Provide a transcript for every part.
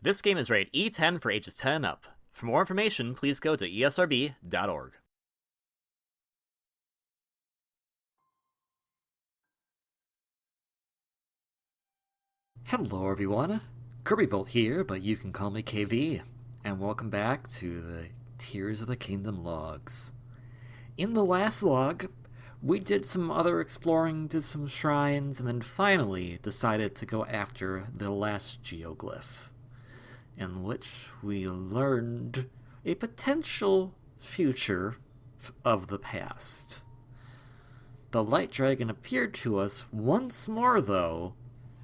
This game is rated E10 for ages 10 and up. For more information, please go to esrb.org. Hello everyone, Kirbyvolt here, but you can call me KV, and welcome back to the Tears of the Kingdom logs. In the last log, we did some other exploring, did some shrines, and then finally decided to go after the last geoglyph, in which we learned a potential future of the past. The Light Dragon appeared to us once more, though,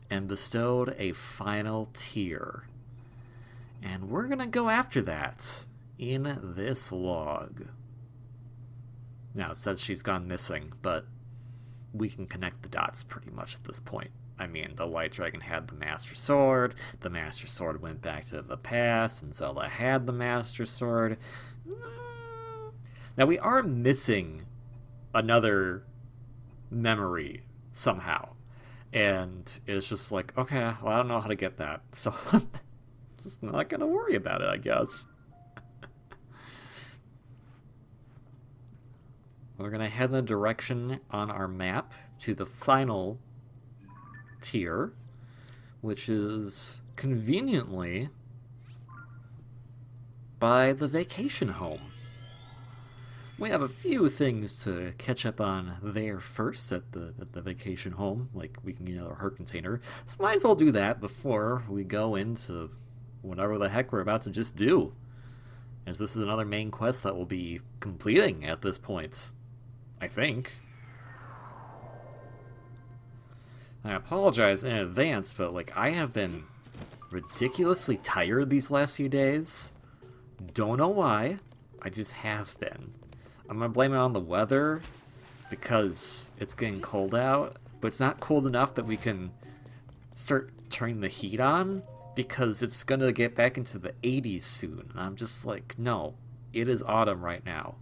and bestowed a final tear. And we're gonna go after that in this log. Now, it says she's gone missing, but we can connect the dots pretty much at this point. I mean, the Light Dragon had the Master Sword went back to the past, and Zelda had the Master Sword. Now, we are missing another memory somehow. And it's just like, okay, well, I don't know how to get that, so I'm just not gonna worry about it, I guess. We're gonna head in the direction on our map to the final tier, which is conveniently by the vacation home. We have a few things to catch up on there first at the vacation home, like we can get another heart container. So might as well do that before we go into whatever the heck we're about to just do, as this is another main quest that we'll be completing at this point, I think. I apologize in advance, but I have been ridiculously tired these last few days. Don't know why, I just have been. I'm gonna blame it on the weather, because it's getting cold out, but it's not cold enough that we can start turning the heat on, because it's gonna get back into the 80s soon. And I'm just like, no, it is autumn right now.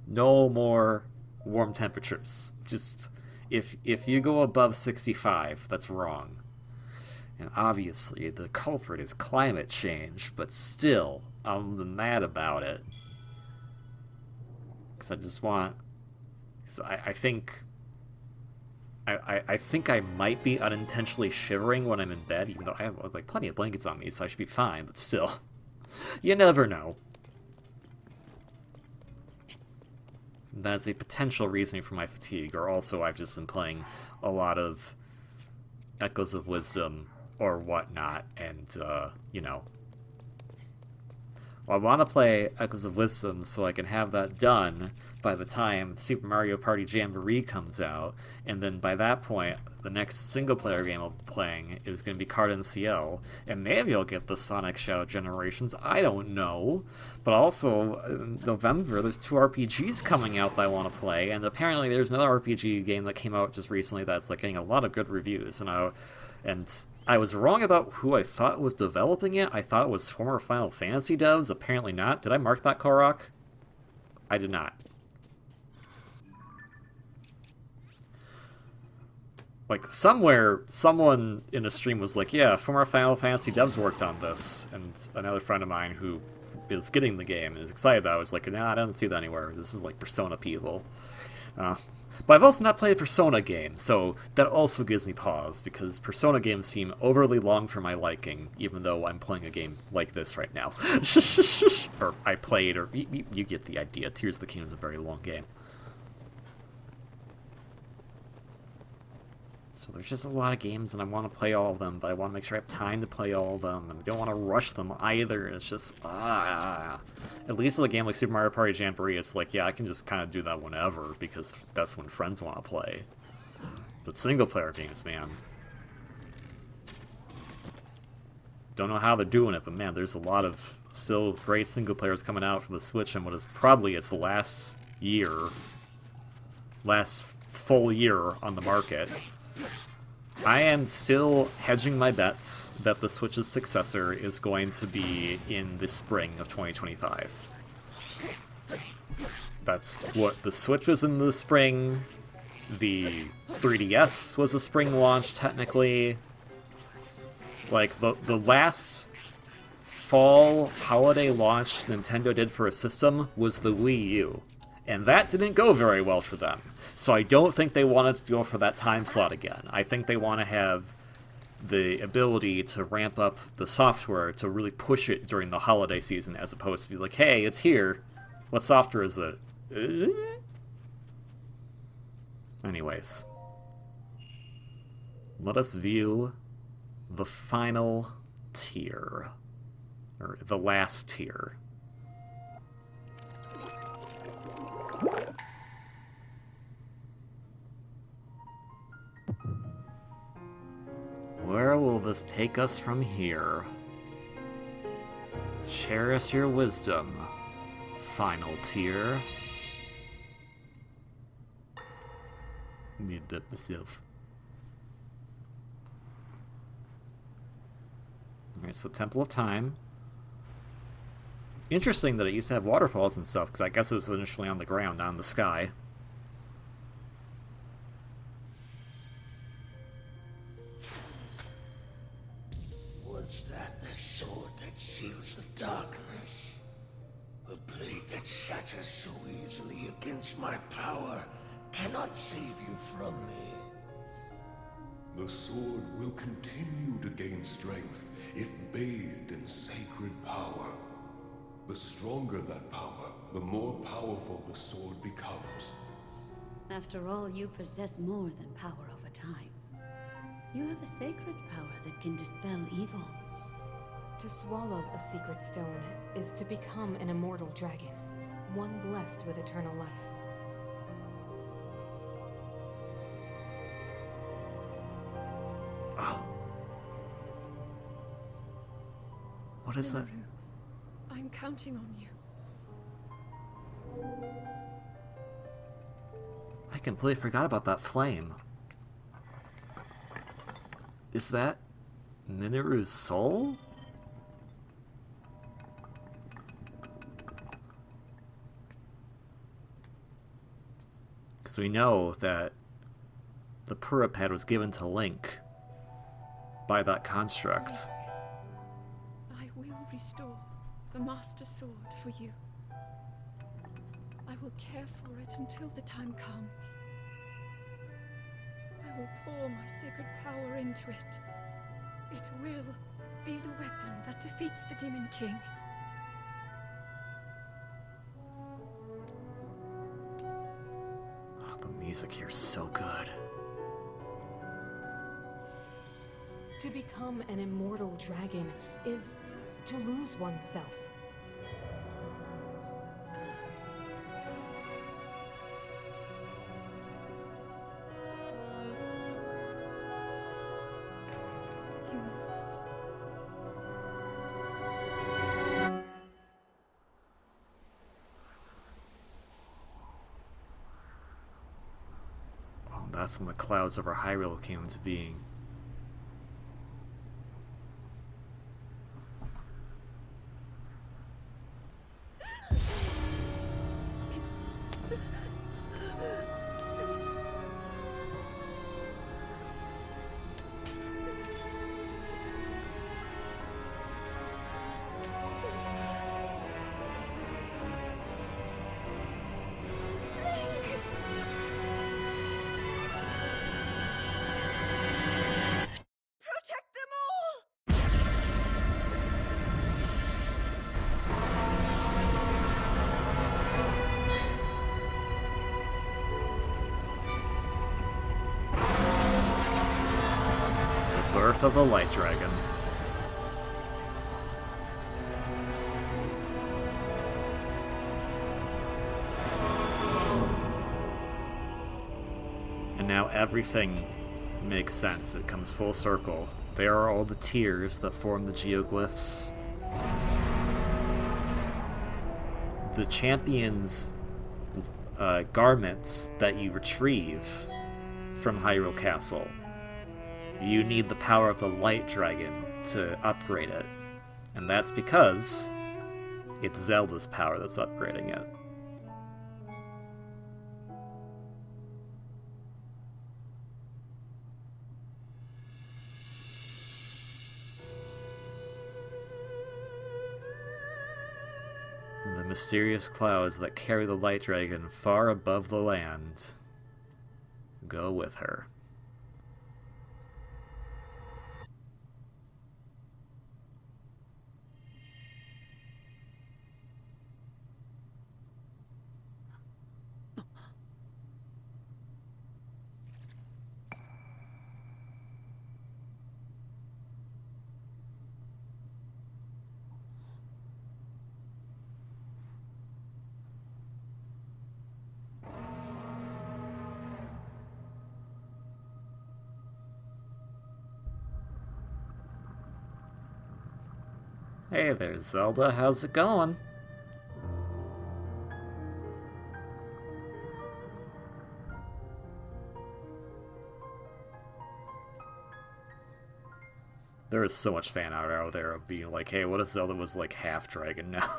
No more warm temperatures. Just, if you go above 65, that's wrong. And obviously, the culprit is climate change, but still, I'm mad about it. Because I just want... I think I might be unintentionally shivering when I'm in bed, even though I have plenty of blankets on me, so I should be fine, but still. You never know. That's a potential reasoning for my fatigue, or also I've just been playing a lot of Echoes of Wisdom or whatnot, and, Well, I want to play Echoes of Wisdom so I can have that done by the time Super Mario Party Jamboree comes out, and then by that point, the next single-player game I'll be playing is going to be Card NCL, and maybe I'll get the Sonic Shadow Generations, I don't know. But also, in November, there's 2 RPGs coming out that I want to play, and apparently there's another RPG game that came out just recently that's getting a lot of good reviews, and I was wrong about who I thought was developing it. I thought it was former Final Fantasy devs. Apparently not. Did I mark that, Korok? I did not. Somewhere, someone in a stream was like, yeah, former Final Fantasy devs worked on this. And another friend of mine who is getting the game and is excited about it was like, nah, I don't see that anywhere. This is Persona people. But I've also not played a Persona game, so that also gives me pause, because Persona games seem overly long for my liking, even though I'm playing a game like this right now. Or I played, or you get the idea. Tears of the Kingdom is a very long game. So there's just a lot of games, and I want to play all of them, but I want to make sure I have time to play all of them, and I don't want to rush them either. It's just, At least with a game like Super Mario Party Jamboree, it's yeah, I can just kind of do that whenever, because that's when friends want to play. But single-player games, man. Don't know how they're doing it, but man, there's a lot of still great single-players coming out for the Switch, and what is probably its last full year on the market. I am still hedging my bets that the Switch's successor is going to be in the spring of 2025. That's what the Switch was in the spring. The 3DS was a spring launch, technically. The last fall holiday launch Nintendo did for a system was the Wii U. And that didn't go very well for them. So I don't think they wanted to go for that time slot again. I think they want to have the ability to ramp up the software to really push it during the holiday season, as opposed to be like, hey, it's here. What software is it? Anyways. Let us view the final tier. Or the last tier. Where will this take us from here? Cherish your wisdom, final tier. Need that myself. Alright, so Temple of Time. Interesting that it used to have waterfalls and stuff, because I guess it was initially on the ground, not in the sky. Was that the sword that seals the darkness? A blade that shatters so easily against my power cannot save you from me. The sword will continue to gain strength if bathed in sacred power. The stronger that power, the more powerful the sword becomes. After all, you possess more than power over time. You have a sacred power that can dispel evil. To swallow a secret stone is to become an immortal dragon, one blessed with eternal life. Oh. What is that? I'm counting on you. I completely forgot about that flame. Is that Minoru's soul? Because we know that the Purapad was given to Link by that construct. I will restore the Master Sword for you. I will care for it until the time comes. I will pour my sacred power into it. It will be the weapon that defeats the Demon King. Oh, the music here is so good. To become an immortal dragon is to lose oneself. You must. Oh, that's when the clouds over Hyrule came into being. Birth of the Light Dragon. And now everything makes sense. It comes full circle. There are all the tiers that form the geoglyphs. The champion's garments that you retrieve from Hyrule Castle. You need the power of the Light Dragon to upgrade it. And that's because it's Zelda's power that's upgrading it. the mysterious clouds that carry the light dragon far above the land go with her. Hey there, Zelda. How's it going? There is so much fan art out there of being like, hey, what if Zelda was like half dragon now?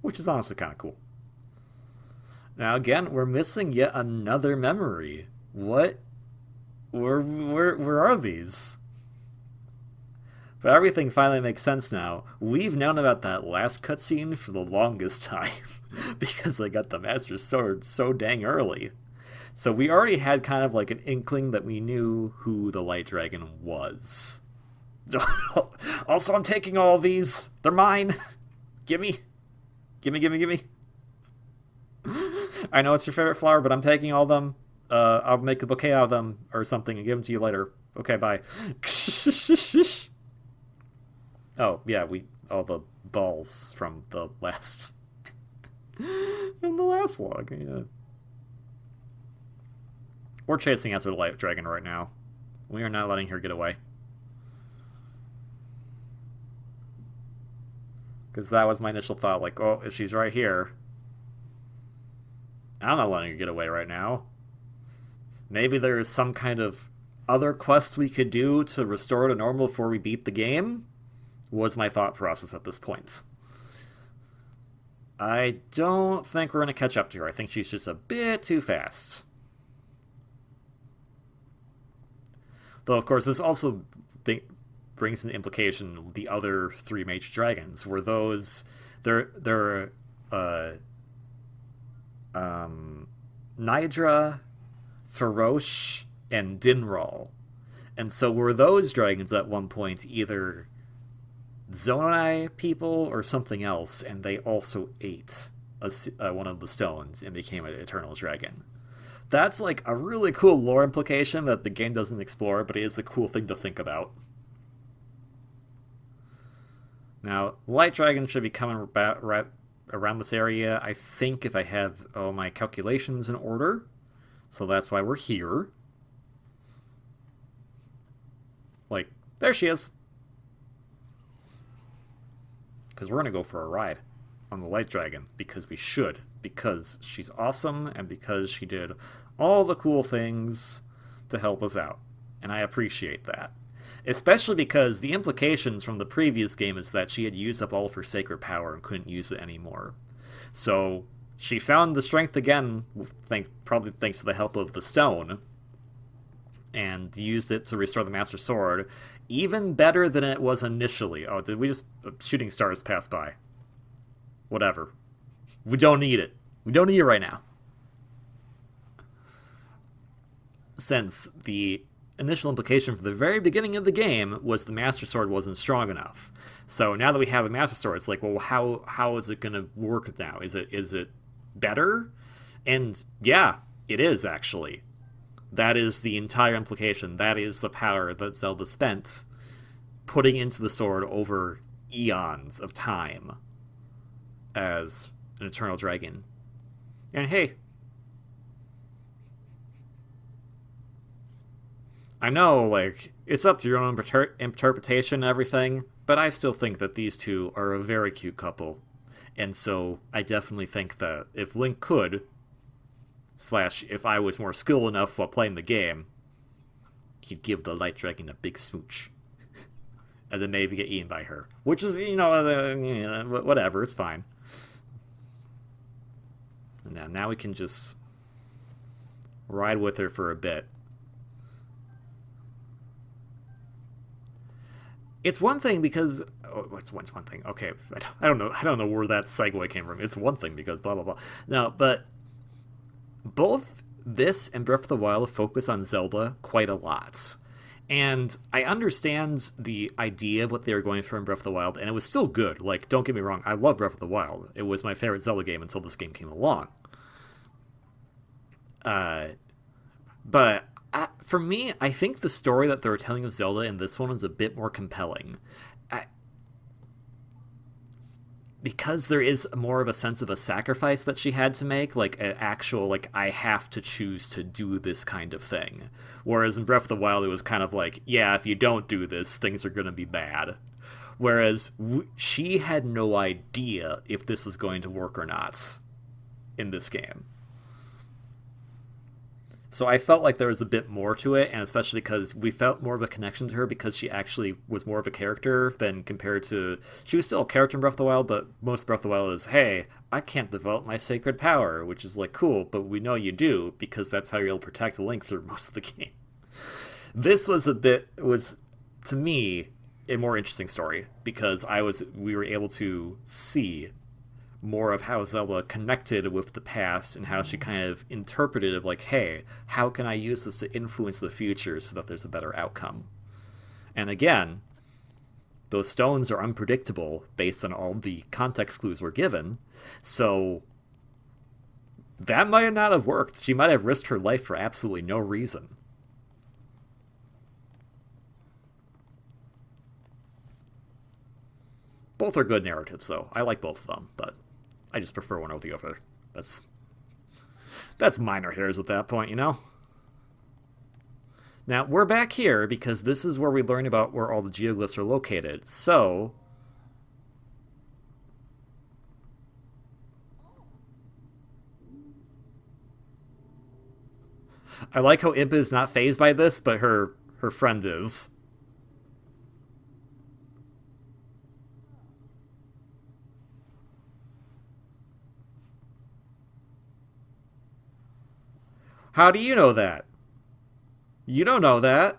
Which is honestly kind of cool. Now again, we're missing yet another memory. What? Where are these? But everything finally makes sense now. We've known about that last cutscene for the longest time because I got the Master Sword so dang early. So we already had kind of like an inkling that we knew who the Light Dragon was. Also, I'm taking all these. They're mine. Gimme. Gimme. I know it's your favorite flower, but I'm taking all of them. I'll make a bouquet out of them or something and give them to you later. Okay, bye. Oh, yeah, all the balls from the last... in the last log, yeah. We're chasing after the Light Dragon right now. We are not letting her get away. Because that was my initial thought, like, oh, if she's right here... I'm not letting her get away right now. Maybe there's some kind of other quest we could do to restore to normal before we beat the game, was my thought process at this point. I don't think we're going to catch up to her. I think she's just a bit too fast. Though, of course, this also brings into implication the other three mage dragons. Were those... They're Nidra, Ferosh, and Dinral. And so were those dragons at one point either Zonai people or something else, and they also ate one of the stones and became an eternal dragon. That's like a really cool lore implication that the game doesn't explore, but it is a cool thing to think about. Now, Light Dragon should be coming right around this area, I think, if I have all my calculations in order. So that's why we're here. Like, there she is. Because we're going to go for a ride on the Light Dragon. Because we should. Because she's awesome, and because she did all the cool things to help us out. And I appreciate that. Especially because the implications from the previous game is that she had used up all of her sacred power and couldn't use it anymore. So she found the strength again, probably thanks to the help of the stone, and used it to restore the Master Sword, even better than it was initially. Oh, did we just... shooting stars pass by. Whatever. We don't need it. We don't need it right now. Since the initial implication from the very beginning of the game was the Master Sword wasn't strong enough. So now that we have the Master Sword, it's like, well, how is it going to work now? Is it better? And yeah, it is, actually. That is the entire implication. That is the power that Zelda spent putting into the sword over eons of time as an eternal dragon. And hey, I know, like, it's up to your own interpretation and everything, but I still think that these two are a very cute couple. And so I definitely think that if Link could, / if I was more skilled enough while playing the game, he'd give the Light Dragon a big smooch. And then maybe get eaten by her. Which is, whatever, it's fine. And now we can just ride with her for a bit. It's one thing because it's one thing. Okay, I don't know where that segue came from. It's one thing because blah blah blah. No, but both this and Breath of the Wild focus on Zelda quite a lot. And I understand the idea of what they were going for in Breath of the Wild, and it was still good. Like, don't get me wrong, I love Breath of the Wild. It was my favorite Zelda game until this game came along. But for me, I think the story that they're telling of Zelda in this one is a bit more compelling. Because there is more of a sense of a sacrifice that she had to make, like an actual, like, I have to choose to do this kind of thing. Whereas in Breath of the Wild, it was kind of like, yeah, if you don't do this, things are going to be bad. Whereas she had no idea if this was going to work or not in this game. So I felt like there was a bit more to it, and especially because we felt more of a connection to her because she actually was more of a character than compared to... She was still a character in Breath of the Wild, but most of Breath of the Wild is, hey, I can't develop my sacred power, which is like, cool, but we know you do, because that's how you're able to protect Link through most of the game. This was to me, a more interesting story, because we were able to see more of how Zelda connected with the past and how she kind of interpreted of like, hey, how can I use this to influence the future so that there's a better outcome? And again, those stones are unpredictable based on all the context clues we're given, so that might not have worked. She might have risked her life for absolutely no reason. Both are good narratives, though. I like both of them, but I just prefer one over the other. That's minor hairs at that point, you know? Now, we're back here because this is where we learn about where all the geoglyphs are located. So, I like how Impa is not fazed by this, but her friend is. How do you know that? You don't know that.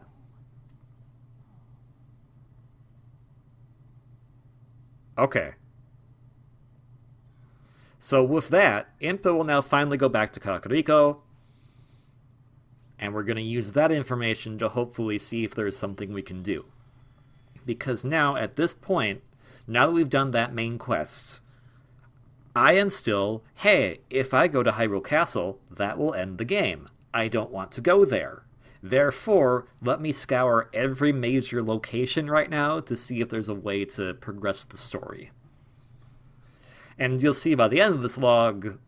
Okay. So with that, Impa will now finally go back to Kakariko, and we're going to use that information to hopefully see if there's something we can do. Because now, at this point, now that we've done that main quest, I instill, hey, if I go to Hyrule Castle, that will end the game. I don't want to go there. Therefore, let me scour every major location right now to see if there's a way to progress the story. And you'll see by the end of this log,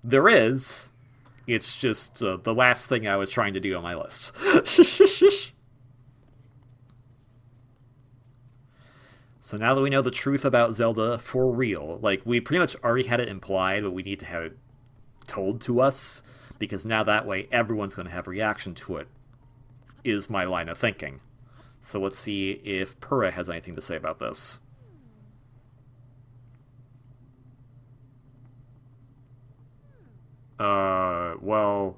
there is. It's just the last thing I was trying to do on my list. So now that we know the truth about Zelda for real, like, we pretty much already had it implied, but we need to have it told to us, because now that way everyone's going to have a reaction to it, is my line of thinking. So let's see if Purah has anything to say about this. Well,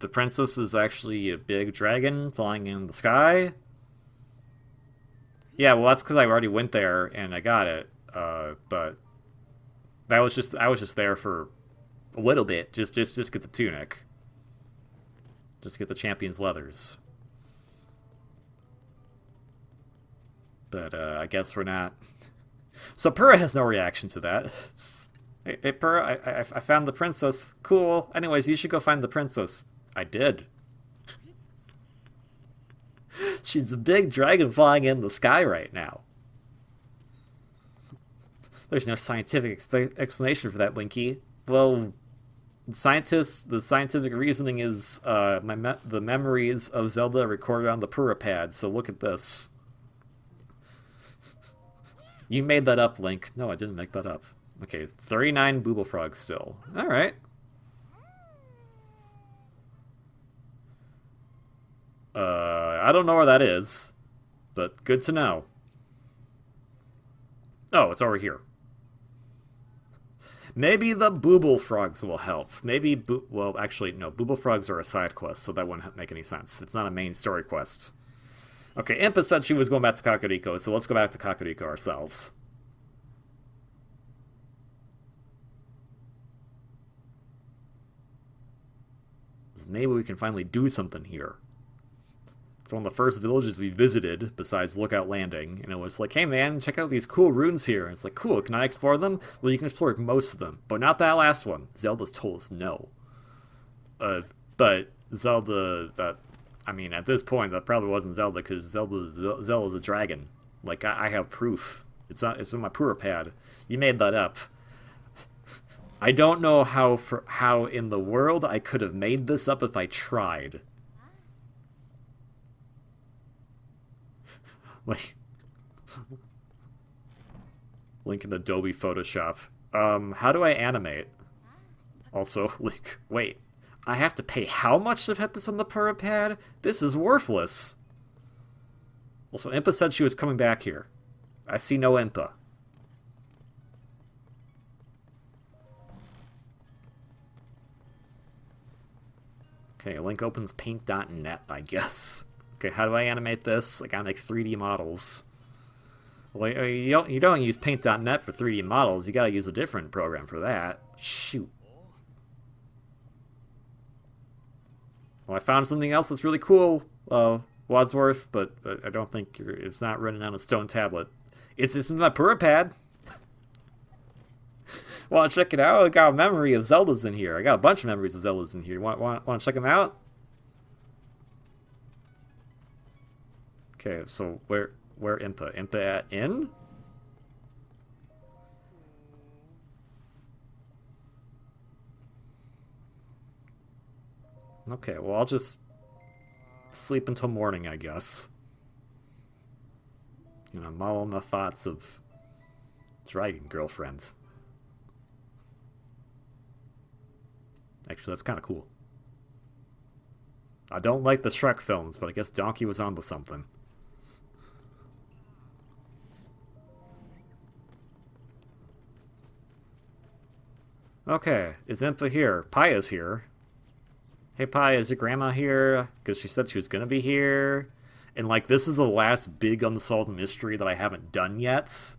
the princess is actually a big dragon flying in the sky. Yeah, well, that's because I already went there and I got it. But I was just there for a little bit, just get the tunic, just get the champion's leathers. But I guess we're not. So Purah has no reaction to that. Hey Purah, I found the princess. Cool. Anyways, you should go find the princess. I did. She's a big dragon flying in the sky right now. There's no scientific explanation for that, Linky. Well, the scientific reasoning is the memories of Zelda recorded on the Purah pad, so look at this. You made that up, Link. No, I didn't make that up. Okay, 39 Booble Frogs still. Alright. I don't know where that is, but good to know. Oh, it's over here. Maybe the Booble Frogs will help. Maybe, well, actually, no, Booble Frogs are a side quest, so that wouldn't make any sense. It's not a main story quest. Okay, Impa said she was going back to Kakariko, so let's go back to Kakariko ourselves. Maybe we can finally do something here. It's one of the first villages we visited, besides Lookout Landing, and it was like, hey man, check out these cool runes here. And it's like, cool, can I explore them? Well, you can explore most of them, but not that last one. Zelda's told us no. But Zelda, I mean, at this point, that probably wasn't Zelda, because Zelda's a dragon. Like, I have proof. It's in my Pura pad. You made that up. I don't know how in the world I could have made this up if I tried. Like, link in Adobe Photoshop. How do I animate? Also, like, wait. I have to pay how much to put this on the Pura pad? This is worthless. Also, Impa said she was coming back here. I see no Impa. Okay, link opens paint.net, I guess. Okay, how do I animate this? I gotta make 3D models. Well, you don't use paint.net for 3D models. You gotta use a different program for that. Shoot. Well, I found something else that's really cool, Wadsworth, but I don't think it's not written on a stone tablet. It's in my Pura pad. Want to check it out? I got a memory of Zeldas in here. I got a bunch of memories of Zeldas in here. Want to check them out? Okay, so where Impa? Impa at in? Okay, well, I'll just sleep until morning, I guess. You know, mull on the thoughts of dragon girlfriends. Actually, that's kind of cool. I don't like the Shrek films, but I guess Donkey was onto something. Okay, is Impa here? Paya's here. Hey Paya, is your grandma here? Because she said she was gonna be here. And like, this is the last big unsolved mystery that I haven't done yet.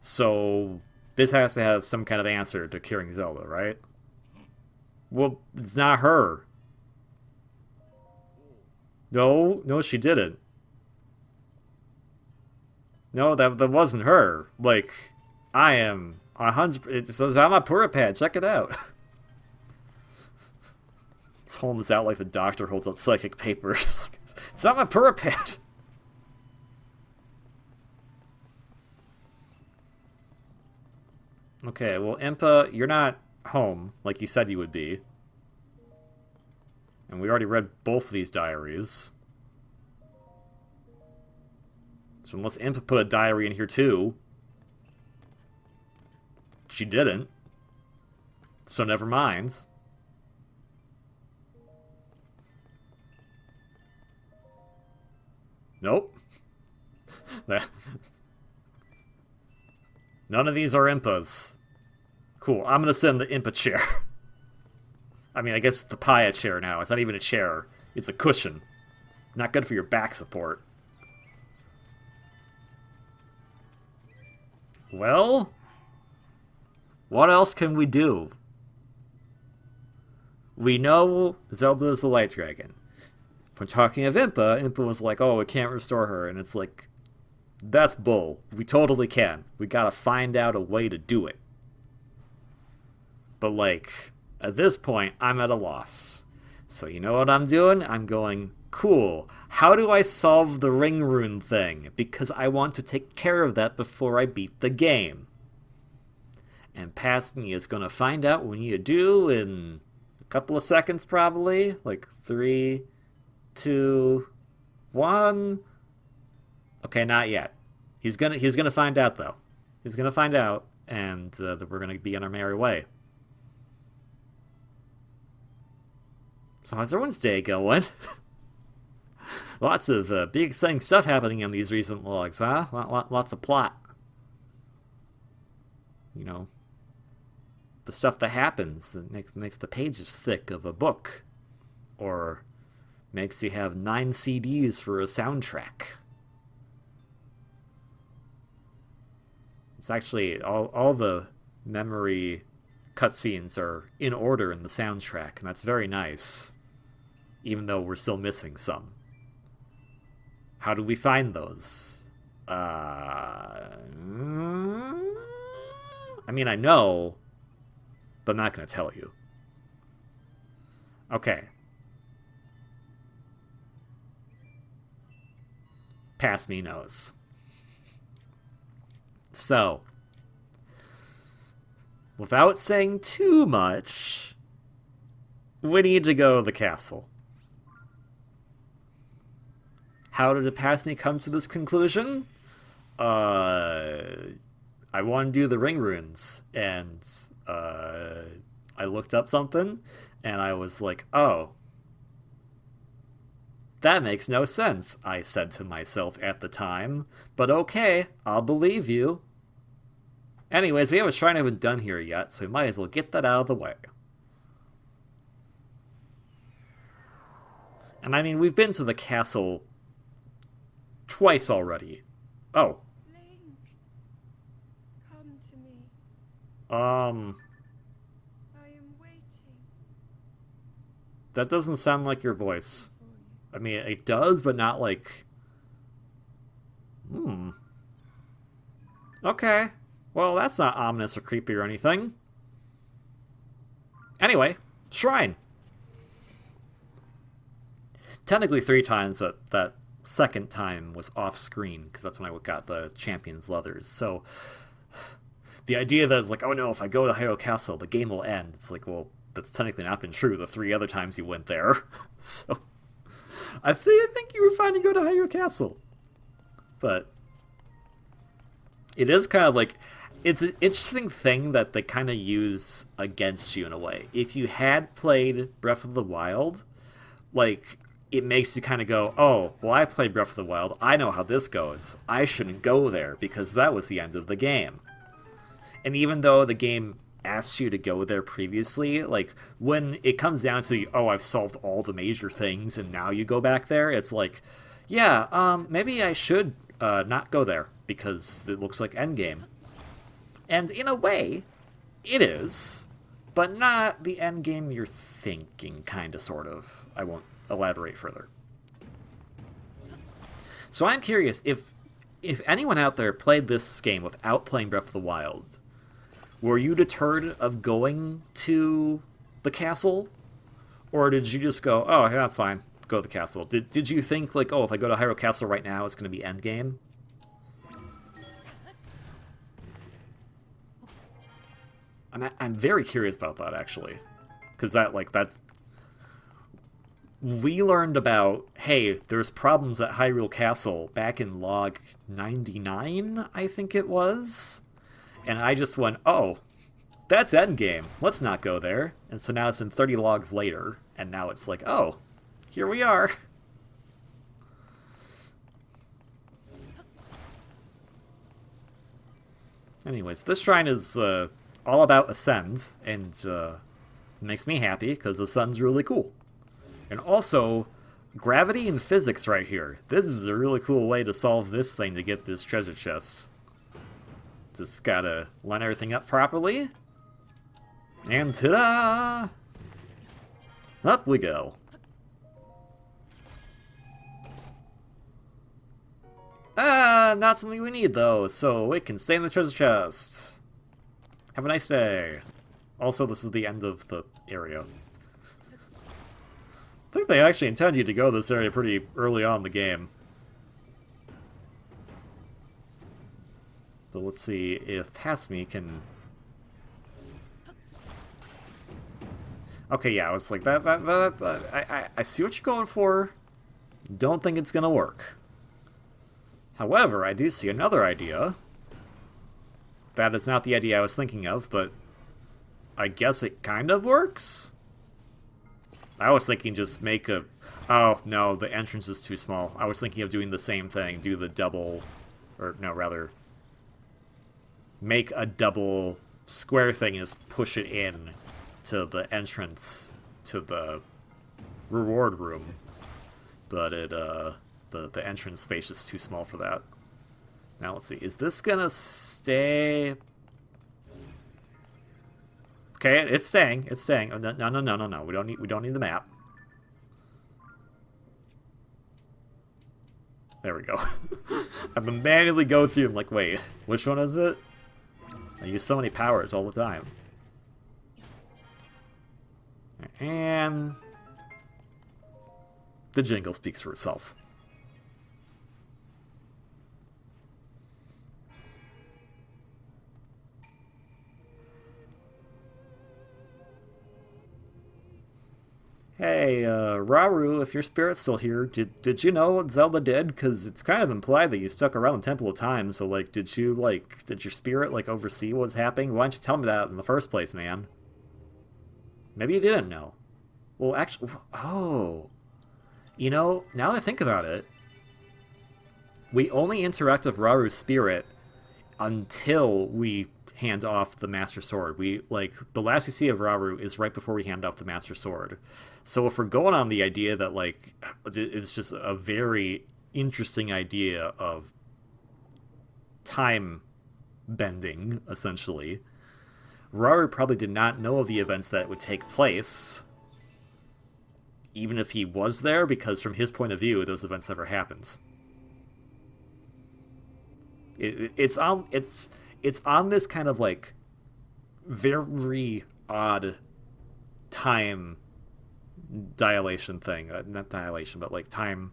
So this has to have some kind of answer to curing Zelda, right? Well, it's not her. No, she didn't. No, that wasn't her. Like, I am 100. It's on my Pura pad. Check it out. It's holding this out like the doctor holds out psychic papers. It's on my Pura pad. Okay, well, Impa, you're not home like you said you would be. And we already read both of these diaries. So unless Impa put a diary in here too. She didn't. So never mind. Nope. None of these are Impas. Cool, I'm gonna sit in the Impa chair. I mean, I guess it's the Paya chair now. It's not even a chair. It's a cushion. Not good for your back support. Well, what else can we do? We know Zelda is the Light Dragon. When talking of Impa, Impa was like, oh, we can't restore her. And it's like, that's bull. We totally can. We gotta find out a way to do it. But like, at this point, I'm at a loss. So you know what I'm doing? I'm going, cool. How do I solve the ring rune thing? Because I want to take care of that before I beat the game. And past me is going to find out when you do in a couple of seconds probably. Like 3, 2, 1. Okay, not yet. He's gonna find out though. He's gonna find out, and that we're gonna be on our merry way. So how's everyone's day going? Lots of big exciting stuff happening in these recent logs, huh? Lots of plot. You know, the stuff that happens that makes the pages thick of a book, or Makes you have 9 CDs for a soundtrack. It's actually, all the memory cutscenes are in order in the soundtrack, and that's very nice. Even though we're still missing some. How do we find those? I mean, I know, but I'm not going to tell you. Okay. Past me knows. So, without saying too much, we need to go to the castle. How did it past me come to this conclusion? I want to do the ring runes, and I looked up something, and I was like, oh, that makes no sense, I said to myself at the time, but okay, I'll believe you. Anyways, we have a shrine I haven't done here yet, so we might as well get that out of the way. And I mean, we've been to the castle twice already. Oh. Link, come to me. I am waiting. That doesn't sound like your voice. I mean, it does, but not like... Okay. Well, that's not ominous or creepy or anything. Anyway, shrine. Technically 3 times, but that second time was off-screen, because that's when I got the champion's leathers. So, the idea that it's like, oh no, if I go to Hyrule Castle, the game will end. It's like, well, that's technically not been true the 3 other times you went there. So, I think you were fine to go to Hyrule Castle. But, it is kind of like, it's an interesting thing that they kind of use against you in a way. If you had played Breath of the Wild, like, it makes you kind of go, oh, well, I played Breath of the Wild. I know how this goes. I shouldn't go there because that was the end of the game. And even though the game asks you to go there previously, like, when it comes down to, oh, I've solved all the major things and now you go back there, it's like, yeah, maybe I should not go there because it looks like endgame. And in a way, it is, but not the endgame you're thinking, kind of, sort of. I won't elaborate further. So I'm curious, if anyone out there played this game without playing Breath of the Wild, were you deterred of going to the castle? Or did you just go, oh, yeah, that's fine, go to the castle? Did you think, like, oh, if I go to Hyrule Castle right now, it's going to be endgame? I'm very curious about that, actually. Because that's... We learned about, hey, there's problems at Hyrule Castle back in log 99, I think it was. And I just went, oh, that's endgame. Let's not go there. And so now it's been 30 logs later, and now it's like, oh, here we are. Anyways, this shrine is all about Ascend, and makes me happy, because Ascend's really cool. And also, gravity and physics right here. This is a really cool way to solve this thing to get this treasure chest. Just gotta line everything up properly. And ta-da! Up we go. Not something we need though, so it can stay in the treasure chest. Have a nice day. Also, this is the end of the area. I think they actually intend you to go this area pretty early on in the game. But let's see if past me can... Okay, yeah, I was like, I see what you're going for. Don't think it's gonna work. However, I do see another idea. That is not the idea I was thinking of, but I guess it kind of works? I was thinking just make a... Oh, no, the entrance is too small. I was thinking of doing the same thing, do the double... Or, no, rather... Make a double square thing and just push it in to the entrance to the reward room. but the entrance space is too small for that. Now let's see, is this gonna stay? Okay, it's staying. It's staying. Oh, no. We don't need the map. There we go. I've been manually go through. I'm like, wait, which one is it? I use so many powers all the time. And the jingle speaks for itself. Hey, Rauru, if your spirit's still here, did you know what Zelda did? Because it's kind of implied that you stuck around the Temple of Time, so, like, did your spirit, like, oversee what was happening? Why didn't you tell me that in the first place, man? Maybe you didn't know. Well, actually, oh. You know, now that I think about it, we only interact with Rauru's spirit until we hand off the Master Sword. The last we see of Rauru is right before we hand off the Master Sword. So if we're going on the idea that, like, it's just a very interesting idea of time bending, essentially, Rauru probably did not know of the events that would take place, even if he was there, because from his point of view, those events never happened. It's on this kind of, like, very odd time dilation thing. Not dilation, but, like, time...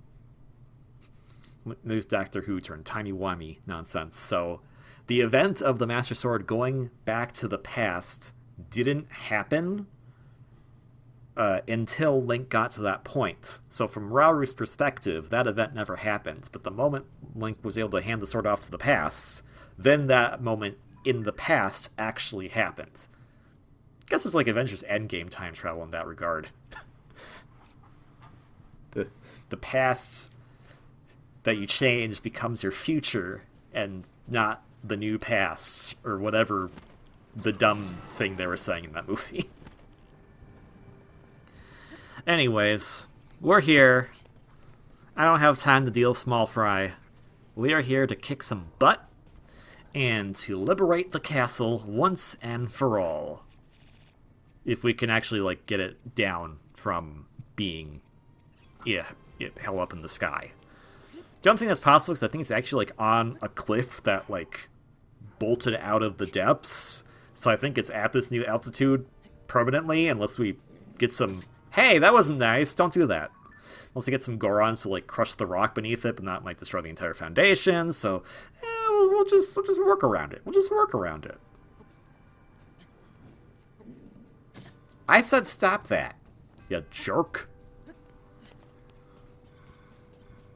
There's Doctor Who turn timey-wimey nonsense. So, the event of the Master Sword going back to the past didn't happen until Link got to that point. So from Rauru's perspective, that event never happened. But the moment Link was able to hand the sword off to the past, then that moment in the past actually happened. I guess it's like Avengers Endgame time travel in that regard. The past that you change becomes your future, and not the new past, or whatever the dumb thing they were saying in that movie. Anyways, we're here. I don't have time to deal with small fry. We are here to kick some butt, and to liberate the castle once and for all. If we can actually, like, get it down from being, held up in the sky. Don't think that's possible, because I think it's actually, like, on a cliff that, like, bolted out of the depths. So I think it's at this new altitude permanently, unless we get some... Hey, that wasn't nice, don't do that. Unless we get some Gorons to, like, crush the rock beneath it, but not, like, destroy the entire foundation, so... we'll just work around it. We'll just work around it. I said stop that, you jerk.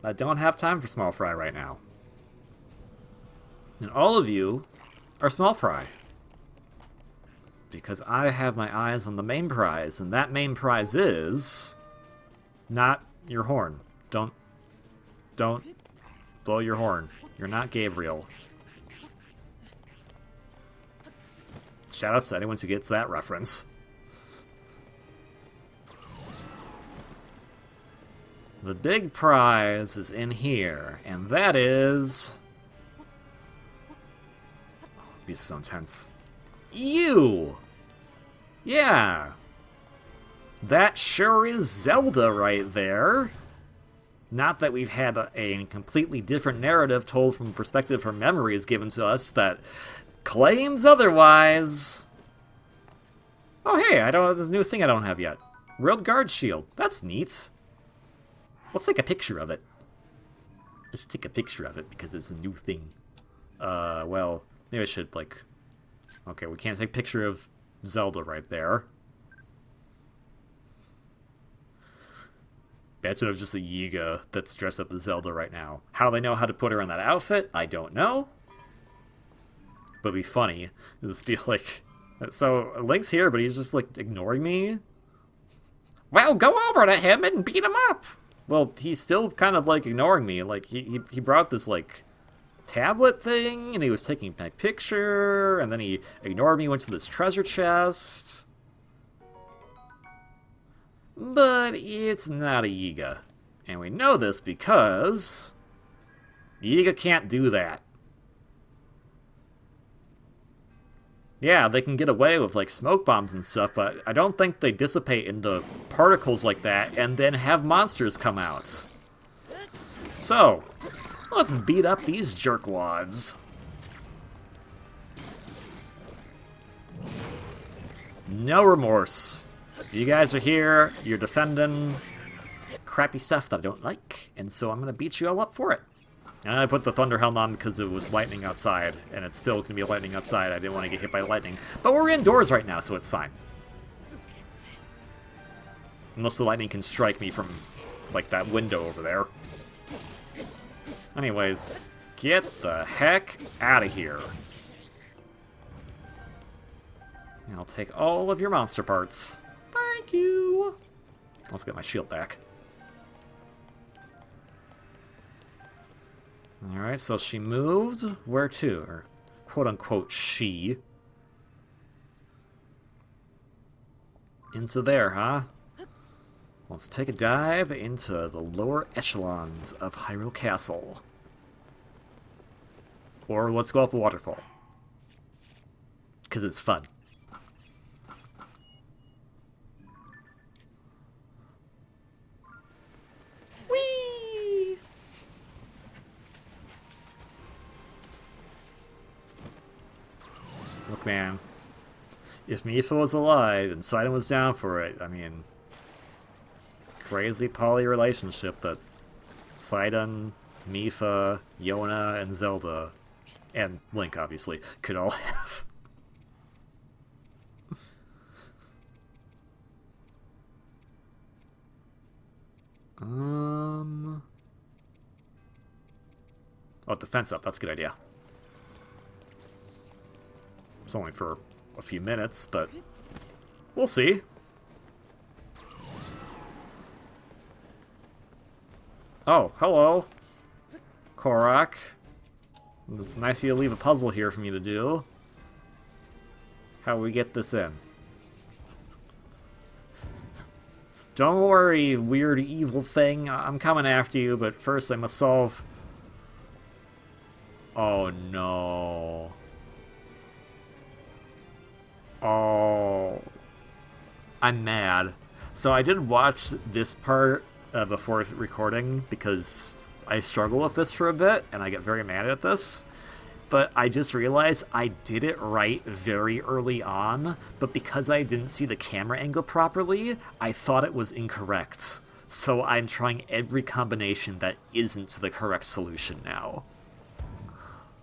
I don't have time for small fry right now. And all of you are small fry. Because I have my eyes on the main prize, and that main prize is... not your horn. Don't blow your horn. You're not Gabriel. Shout out to anyone who gets that reference. The big prize is in here, and that is... Oh, this is so intense. You! Yeah! That sure is Zelda right there. Not that we've had a completely different narrative told from the perspective her memory is given to us that claims otherwise. Oh hey, there's a new thing I don't have yet. World Guard Shield. That's neat. Let's take a picture of it. Let's take a picture of it because it's a new thing. Well, maybe I should, like... Okay, we can't take a picture of Zelda right there. Imagine it was just a Yiga that's dressed up as Zelda right now. How they know how to put her in that outfit, I don't know. But it'd be funny. It'd just be like... So, Link's here, but he's just, like, ignoring me? Well, go over to him and beat him up! Well, he's still kind of, like, ignoring me. Like, he brought this, like, tablet thing, and he was taking my picture, and then he ignored me, went to this treasure chest. But it's not a Yiga. And we know this because Yiga can't do that. Yeah, they can get away with, like, smoke bombs and stuff, but I don't think they dissipate into particles like that and then have monsters come out. So, let's beat up these jerkwads. No remorse. You guys are here, you're defending crappy stuff that I don't like, and so I'm gonna beat you all up for it. And I put the Thunder Helm on because it was lightning outside, and it's still gonna be lightning outside. I didn't want to get hit by lightning. But we're indoors right now, so it's fine. Unless the lightning can strike me from, like, that window over there. Anyways, get the heck out of here. And I'll take all of your monster parts. Thank you! Let's get my shield back. Alright, so she moved. Where to? Or quote-unquote she. Into there, huh? Let's take a dive into the lower echelons of Hyrule Castle. Or let's go up a waterfall. Because it's fun. Whee! Look, man. If Mipha was alive and Sidon was down for it, I mean... crazy poly relationship that Sidon, Mipha, Yona, and Zelda, and Link, obviously, could all have. Oh, defense up, that's a good idea. It's only for a few minutes, but we'll see. Oh, hello, Korok. Nice of you to leave a puzzle here for me to do. How we get this in? Don't worry, weird evil thing. I'm coming after you, but first I must solve... Oh no. Oh. I'm mad. So I did watch this part before recording because I struggle with this for a bit and I get very mad at this. But I just realized I did it right very early on, but because I didn't see the camera angle properly, I thought it was incorrect. So I'm trying every combination that isn't the correct solution now.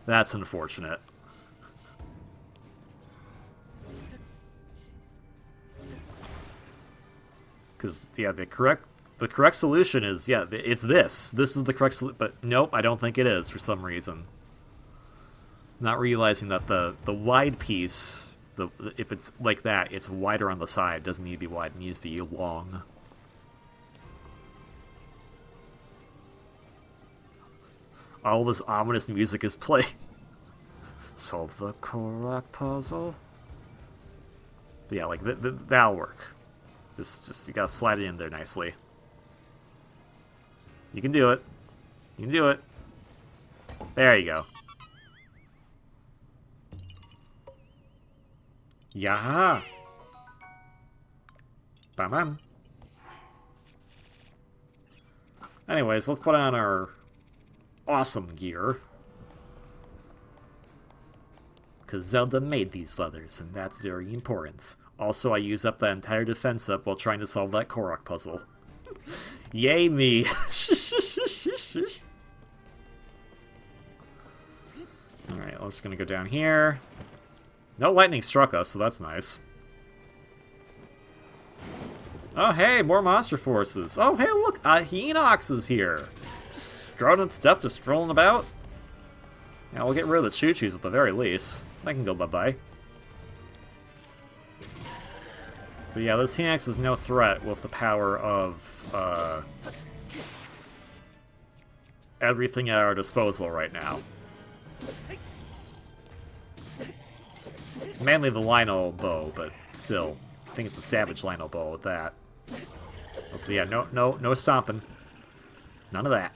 That's unfortunate. Because, yeah, the correct solution is, yeah, it's this. This is the correct solution, but nope, I don't think it is for some reason. Not realizing that the wide piece, if it's like that, it's wider on the side. It doesn't need to be wide, it needs to be long. All this ominous music is playing. Solve the Korok puzzle. But yeah, like, that'll work. Just you gotta slide it in there nicely. You can do it. You can do it. There you go. Yaha! Bam. Anyways, let's put on our awesome gear. Because Zelda made these leathers, and that's very important. Also, I use up that entire defense up while trying to solve that Korok puzzle. Yay me! Alright, I'm just gonna go down here. No lightning struck us, so that's nice. Oh, hey, more monster forces. Oh, hey, look, Hinox is here. Just strolling stuff, just strolling about. Yeah, we'll get rid of the choo-choos at the very least. I can go bye-bye. But yeah, this Hinox is no threat with the power of everything at our disposal right now. Mainly the Lino bow, but still, I think it's a Savage Lino bow with that. So yeah, no stomping. None of that.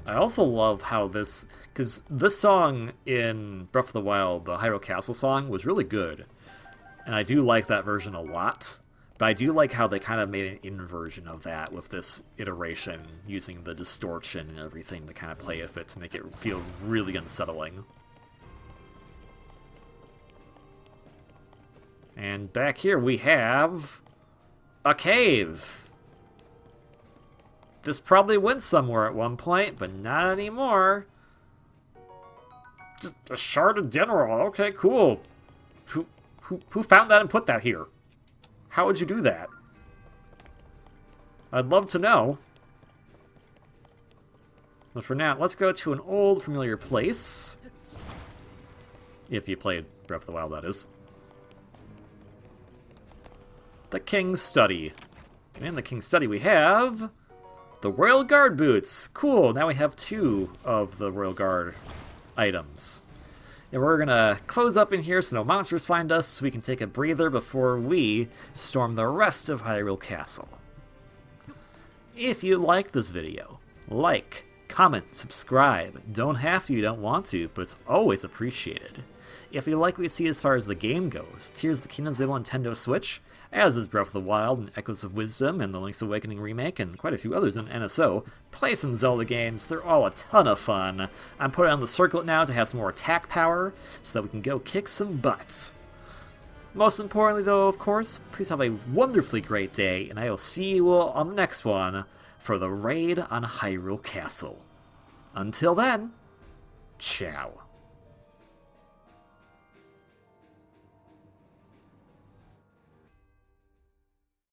I also love how this... Because this song in Breath of the Wild, the Hyrule Castle song, was really good. And I do like that version a lot. But I do like how they kind of made an inversion of that with this iteration, using the distortion and everything to kind of play with it to make it feel really unsettling. And back here we have a cave. This probably went somewhere at one point, but not anymore. Just a shard of general. Okay, cool. Who found that and put that here? How would you do that? I'd love to know. But for now, let's go to an old familiar place. If you played Breath of the Wild, that is. The King's Study. And in the King's Study we have the Royal Guard boots. Cool, now we have 2 of the Royal Guard items. And we're gonna close up in here so no monsters find us, so we can take a breather before we storm the rest of Hyrule Castle. If you like this video, like, comment, subscribe. Don't have to, you don't want to, but it's always appreciated. If you like what you see as far as the game goes, Tears of the Kingdom's available on Nintendo Switch, as is Breath of the Wild and Echoes of Wisdom and the Link's Awakening remake and quite a few others in NSO. Play some Zelda games, they're all a ton of fun. I'm putting on the circlet now to have some more attack power so that we can go kick some butt. Most importantly though, of course, please have a wonderfully great day, and I will see you all on the next one for the raid on Hyrule Castle. Until then, ciao.